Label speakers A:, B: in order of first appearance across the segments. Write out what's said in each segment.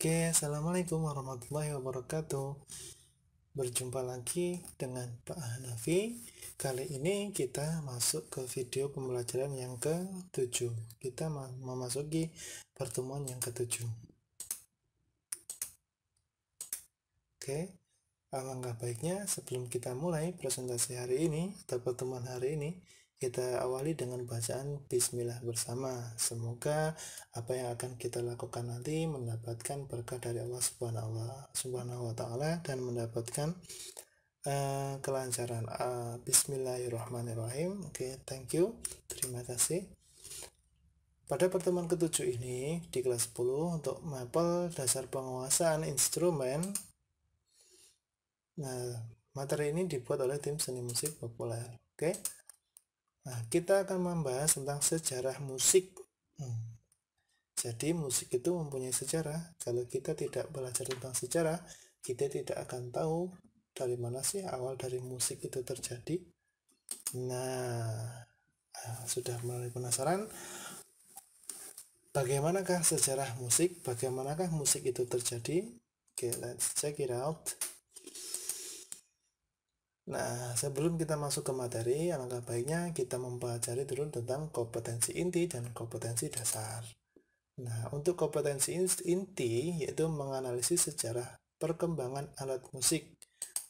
A: Oke, Assalamualaikum warahmatullahi wabarakatuh. Berjumpa lagi dengan Pak Hanafi. Kali ini kita masuk ke video pembelajaran yang ke-7. Kita memasuki pertemuan yang ke-7. Oke, alangkah baiknya sebelum kita mulai presentasi hari ini atau pertemuan hari ini, kita awali dengan bacaan Bismillah bersama. Semoga apa yang akan kita lakukan nanti mendapatkan berkah dari Allah Subhanahu wa Ta'ala dan mendapatkan kelancaran. Bismillahirrahmanirrahim. Oke, thank you. Terima kasih. Pada pertemuan ke-7 ini di kelas 10 untuk mapel dasar penguasaan instrumen. Nah, materi ini dibuat oleh tim seni musik populer. Oke. Nah, kita akan membahas tentang sejarah musik. Jadi musik itu mempunyai sejarah. Kalau kita tidak belajar tentang sejarah, kita tidak akan tahu dari mana sih awal dari musik itu terjadi. Nah, sudah mulai penasaran? Bagaimanakah sejarah musik? Bagaimanakah musik itu terjadi? Oke, let's check it out. Nah, sebelum kita masuk ke materi, alangkah baiknya kita mempelajari dulu tentang kompetensi inti dan kompetensi dasar. Nah, untuk kompetensi inti yaitu menganalisis sejarah perkembangan alat musik.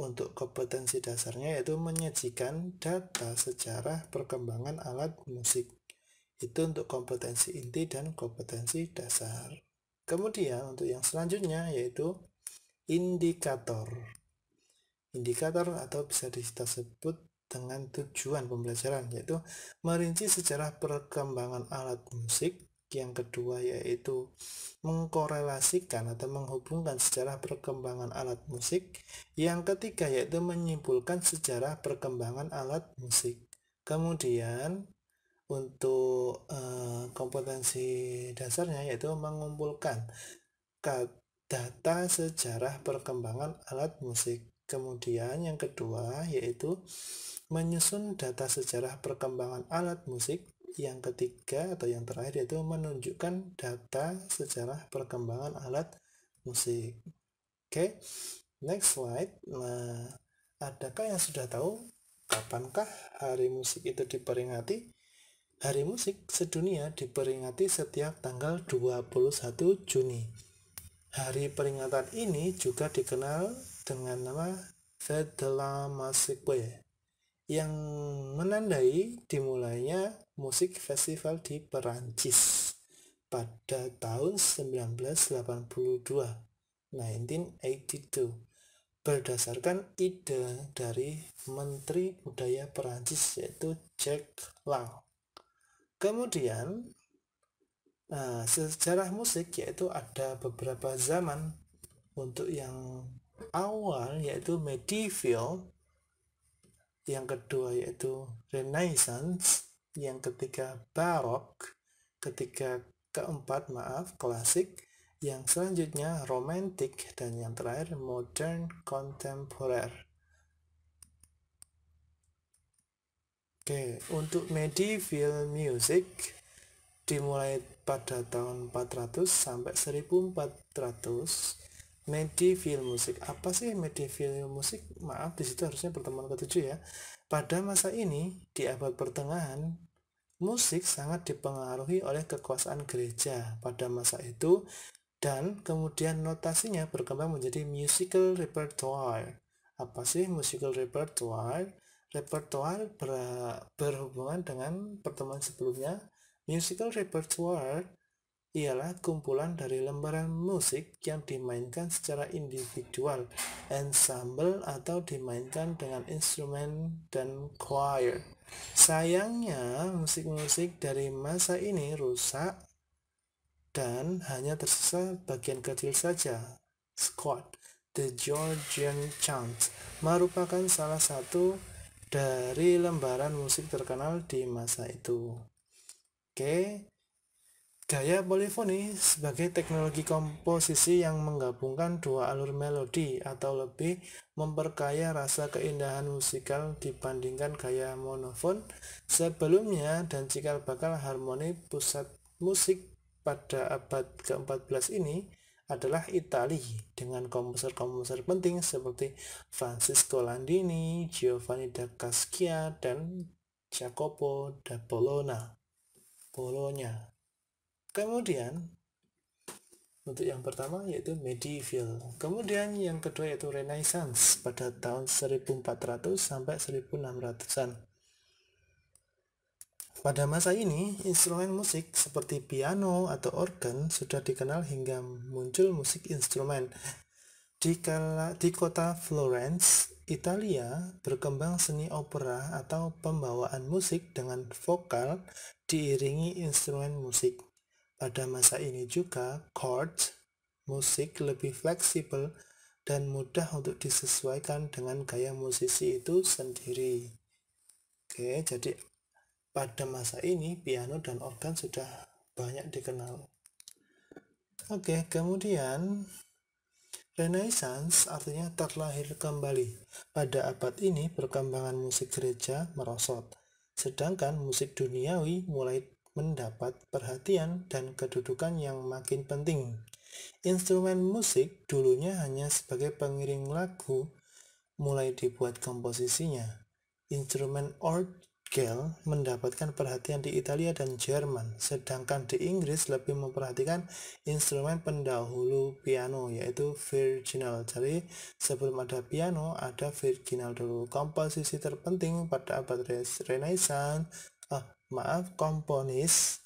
A: Untuk kompetensi dasarnya yaitu menyajikan data sejarah perkembangan alat musik. Itu untuk kompetensi inti dan kompetensi dasar. Kemudian untuk yang selanjutnya yaitu indikator. Indikator atau bisa kita sebut dengan tujuan pembelajaran yaitu merinci sejarah perkembangan alat musik. Yang kedua yaitu mengkorelasikan atau menghubungkan sejarah perkembangan alat musik. Yang ketiga yaitu menyimpulkan sejarah perkembangan alat musik. Kemudian untuk kompetensi dasarnya yaitu mengumpulkan data sejarah perkembangan alat musik. Kemudian yang kedua yaitu menyusun data sejarah perkembangan alat musik. Yang ketiga atau yang terakhir yaitu menunjukkan data sejarah perkembangan alat musik. Oke, next slide. Nah, adakah yang sudah tahu kapankah hari musik itu diperingati? Hari musik sedunia diperingati setiap tanggal 21 Juni. Hari peringatan ini juga dikenal dengan nama Fête de la Musique yang menandai dimulainya musik festival di Perancis pada tahun 1982 berdasarkan ide dari Menteri Budaya Perancis yaitu Jacques Lang. Kemudian sejarah musik yaitu ada beberapa zaman. Untuk yang awal yaitu medieval, yang kedua yaitu renaissance, yang ketiga barok, keempat klasik, yang selanjutnya romantic, dan yang terakhir modern contemporary. Oke, untuk medieval music dimulai pada tahun 400 sampai 1400. Medieval musik. Apa sih medieval musik? Maaf, di situ harusnya pertemuan ke-7 ya. Pada masa ini, di abad pertengahan, musik sangat dipengaruhi oleh kekuasaan gereja pada masa itu dan kemudian notasinya berkembang menjadi musical repertoire. Apa sih musical repertoire? Repertoire berhubungan dengan pertemuan sebelumnya. Musical repertoire ialah kumpulan dari lembaran musik yang dimainkan secara individual, ensemble, atau dimainkan dengan instrumen dan choir. Sayangnya, musik-musik dari masa ini rusak dan hanya tersisa bagian kecil saja. Squat, The Georgian Chant, merupakan salah satu dari lembaran musik terkenal di masa itu. Oke. Gaya polifoni sebagai teknologi komposisi yang menggabungkan dua alur melodi atau lebih memperkaya rasa keindahan musikal dibandingkan gaya monofon sebelumnya, dan cikal bakal harmoni pusat musik pada abad ke-14 ini adalah Italia dengan komposer-komposer penting seperti Francesco Landini, Giovanni da Cascia, dan Jacopo da Bologna. Kemudian untuk yang pertama yaitu medieval. Kemudian yang kedua yaitu Renaissance pada tahun 1400 sampai 1600-an. Pada masa ini, instrumen musik seperti piano atau organ sudah dikenal hingga muncul musik instrumen. Di kota Florence, Italia, berkembang seni opera atau pembawaan musik dengan vokal diiringi instrumen musik. Pada masa ini juga, chord musik lebih fleksibel dan mudah untuk disesuaikan dengan gaya musisi itu sendiri. Oke, jadi pada masa ini piano dan organ sudah banyak dikenal. Oke, kemudian Renaissance artinya terlahir kembali. Pada abad ini perkembangan musik gereja merosot, sedangkan musik duniawi mulai mendapat perhatian dan kedudukan yang makin penting. Instrumen musik dulunya hanya sebagai pengiring lagu, mulai dibuat komposisinya. Instrumen orgel mendapatkan perhatian di Italia dan Jerman, sedangkan di Inggris lebih memperhatikan instrumen pendahulu piano, yaitu virginal. Jadi sebelum ada piano, ada virginal dulu. Komposisi terpenting pada abad Renaissance, komponis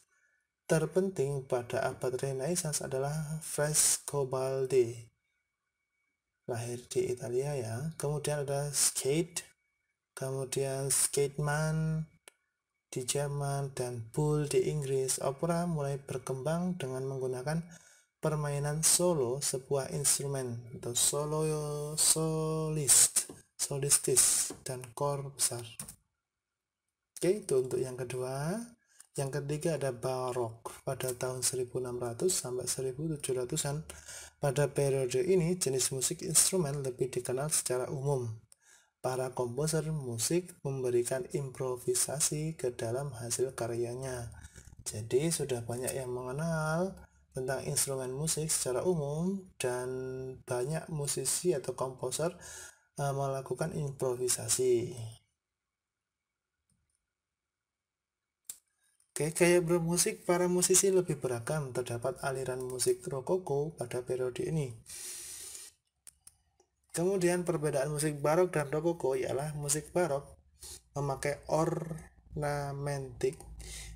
A: terpenting pada abad Renaissance adalah Frescobaldi, lahir di Italia ya. Kemudian ada skate, kemudian skateman di Jerman, dan bull di Inggris. Opera mulai berkembang dengan menggunakan permainan solo sebuah instrumen atau solistis dan kor besar. Oke, itu untuk yang kedua. Yang ketiga ada barok pada tahun 1600 sampai 1700-an. Pada periode ini jenis musik instrumen lebih dikenal secara umum. Para komposer musik memberikan improvisasi ke dalam hasil karyanya. Jadi sudah banyak yang mengenal tentang instrumen musik secara umum dan banyak musisi atau komposer melakukan improvisasi. Oke, gaya bermusik para musisi lebih beragam. Terdapat aliran musik rokoko pada periode ini. Kemudian perbedaan musik barok dan rokoko ialah musik barok memakai ornamentik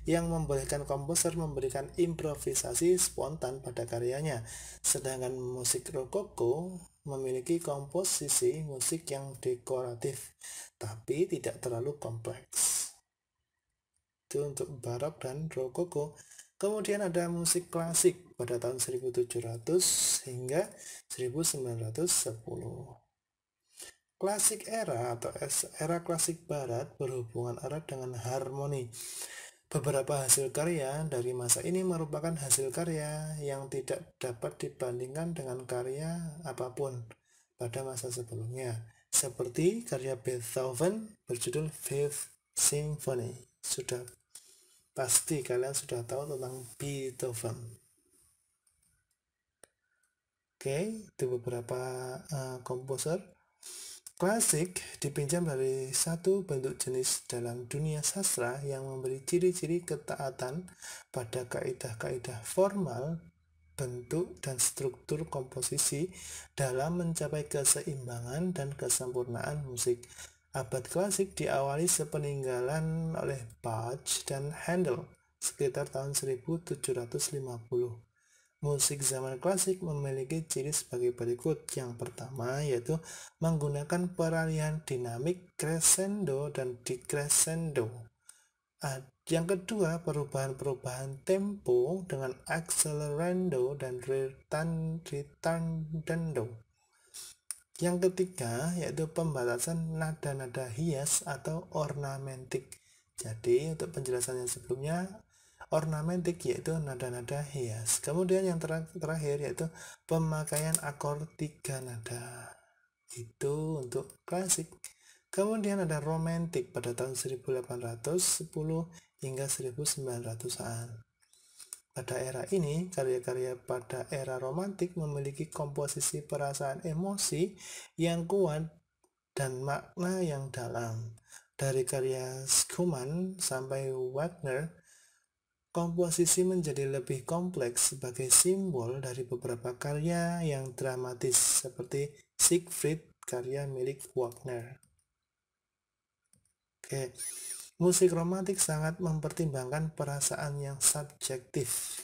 A: yang membolehkan komposer memberikan improvisasi spontan pada karyanya. Sedangkan musik rokoko memiliki komposisi musik yang dekoratif, tapi tidak terlalu kompleks. Itu untuk barok dan rokoko. Kemudian ada musik klasik pada tahun 1700 hingga 1910. Klasik era atau era klasik barat berhubungan erat dengan harmoni. Beberapa hasil karya dari masa ini merupakan hasil karya yang tidak dapat dibandingkan dengan karya apapun pada masa sebelumnya, seperti karya Beethoven berjudul Fifth Symphony. Pasti kalian sudah tahu tentang Beethoven. Oke, itu beberapa komposer. Klasik dipinjam dari satu bentuk jenis dalam dunia sastra yang memberi ciri-ciri ketaatan pada kaidah-kaidah formal, bentuk, dan struktur komposisi dalam mencapai keseimbangan dan kesempurnaan musik. Abad klasik diawali sepeninggalan oleh Bach dan Handel sekitar tahun 1750. Musik zaman klasik memiliki ciri sebagai berikut. Yang pertama yaitu menggunakan peralihan dinamik crescendo dan decrescendo. Yang kedua, perubahan-perubahan tempo dengan accelerando dan ritardando. Yang ketiga yaitu pembatasan nada-nada hias atau ornamentik. Jadi untuk penjelasannya sebelumnya, ornamentik yaitu nada-nada hias. Kemudian yang terakhir yaitu pemakaian akor 3 nada. Itu untuk klasik. Kemudian ada romantik pada tahun 1810 hingga 1900-an. Pada era ini, karya-karya pada era romantik memiliki komposisi perasaan emosi yang kuat dan makna yang dalam. Dari karya Schumann sampai Wagner, komposisi menjadi lebih kompleks sebagai simbol dari beberapa karya yang dramatis seperti Siegfried, karya milik Wagner. Oke. Musik romantik sangat mempertimbangkan perasaan yang subjektif.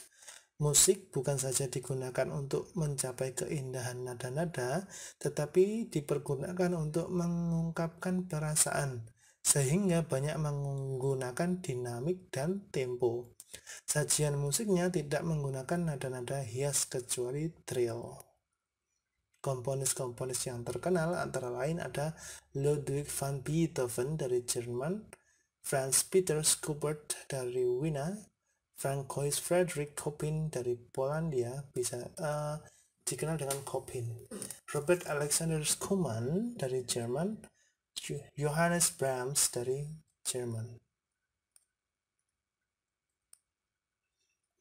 A: Musik bukan saja digunakan untuk mencapai keindahan nada-nada, tetapi dipergunakan untuk mengungkapkan perasaan, sehingga banyak menggunakan dinamik dan tempo. Sajian musiknya tidak menggunakan nada-nada hias kecuali trill. Komponis-komponis yang terkenal antara lain ada Ludwig van Beethoven dari Jerman, Franz Peter Schubert dari Wina, Francois Frederick Chopin dari Polandia, bisa dikenal dengan Chopin, Robert Alexander Schumann dari Jerman, Johannes Brahms dari Jerman.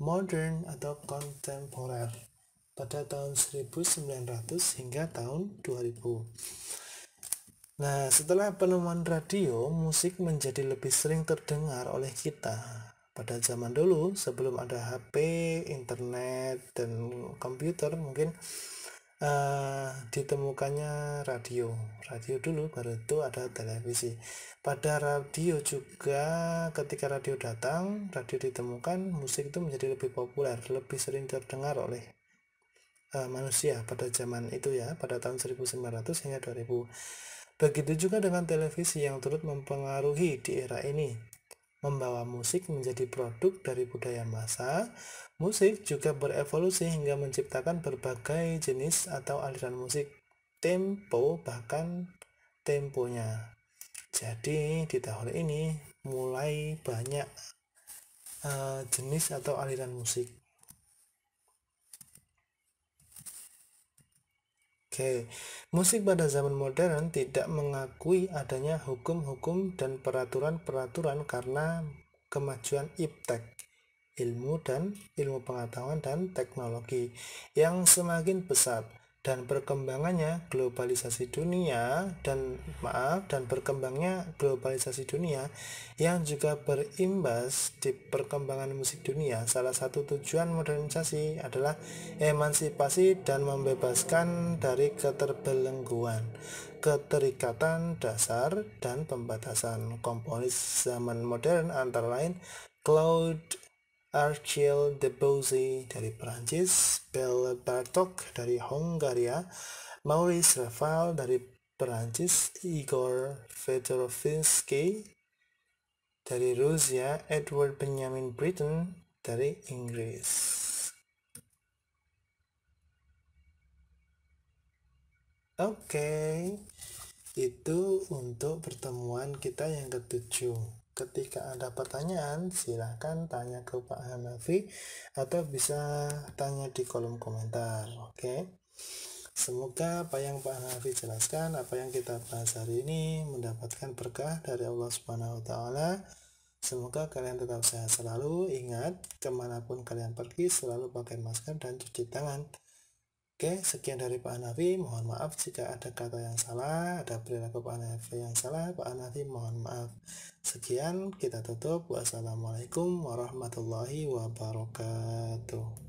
A: Modern atau kontemporer pada tahun 1900 hingga tahun 2000. Nah, setelah penemuan radio, musik menjadi lebih sering terdengar oleh kita. Pada zaman dulu, sebelum ada HP, internet, dan komputer, mungkin ditemukannya radio. Radio dulu, baru itu ada televisi. Pada radio juga, ketika radio datang, radio ditemukan, musik itu menjadi lebih populer, lebih sering terdengar oleh manusia pada zaman itu ya, pada tahun 1900 hingga 2000. Begitu juga dengan televisi yang turut mempengaruhi di era ini. Membawa musik menjadi produk dari budaya massa, musik juga berevolusi hingga menciptakan berbagai jenis atau aliran musik, tempo bahkan temponya. Jadi di tahun ini mulai banyak jenis atau aliran musik. Oke, musik pada zaman modern tidak mengakui adanya hukum-hukum dan peraturan-peraturan karena kemajuan iptek, ilmu pengetahuan dan teknologi yang semakin pesat dan perkembangannya globalisasi dunia dan berkembangnya globalisasi dunia yang juga berimbas di perkembangan musik dunia. Salah satu tujuan modernisasi adalah emansipasi dan membebaskan dari keterbelengguan, keterikatan dasar, dan pembatasan. Komponis zaman modern antara lain Claude Archil Debussy dari Prancis, Belle Bartok dari Hongaria, Maurice Ravel dari Prancis, Igor Fedorovinsky dari Rusia, Edward Benjamin Britten dari Inggris. Oke, itu untuk pertemuan kita yang ketujuh. Ketika ada pertanyaan, silahkan tanya ke Pak Hanafi atau bisa tanya di kolom komentar. Oke, semoga apa yang Pak Hanafi jelaskan, apa yang kita bahas hari ini mendapatkan berkah dari Allah Subhanahu wa Ta'ala. Semoga kalian tetap sehat selalu. Ingat, kemanapun kalian pergi, selalu pakai masker dan cuci tangan. Oke, sekian dari Pak Hanafi. Mohon maaf jika ada kata yang salah, ada perilaku Pak Hanafi yang salah. Pak Hanafi mohon maaf. Sekian, kita tutup. Wassalamualaikum warahmatullahi wabarakatuh.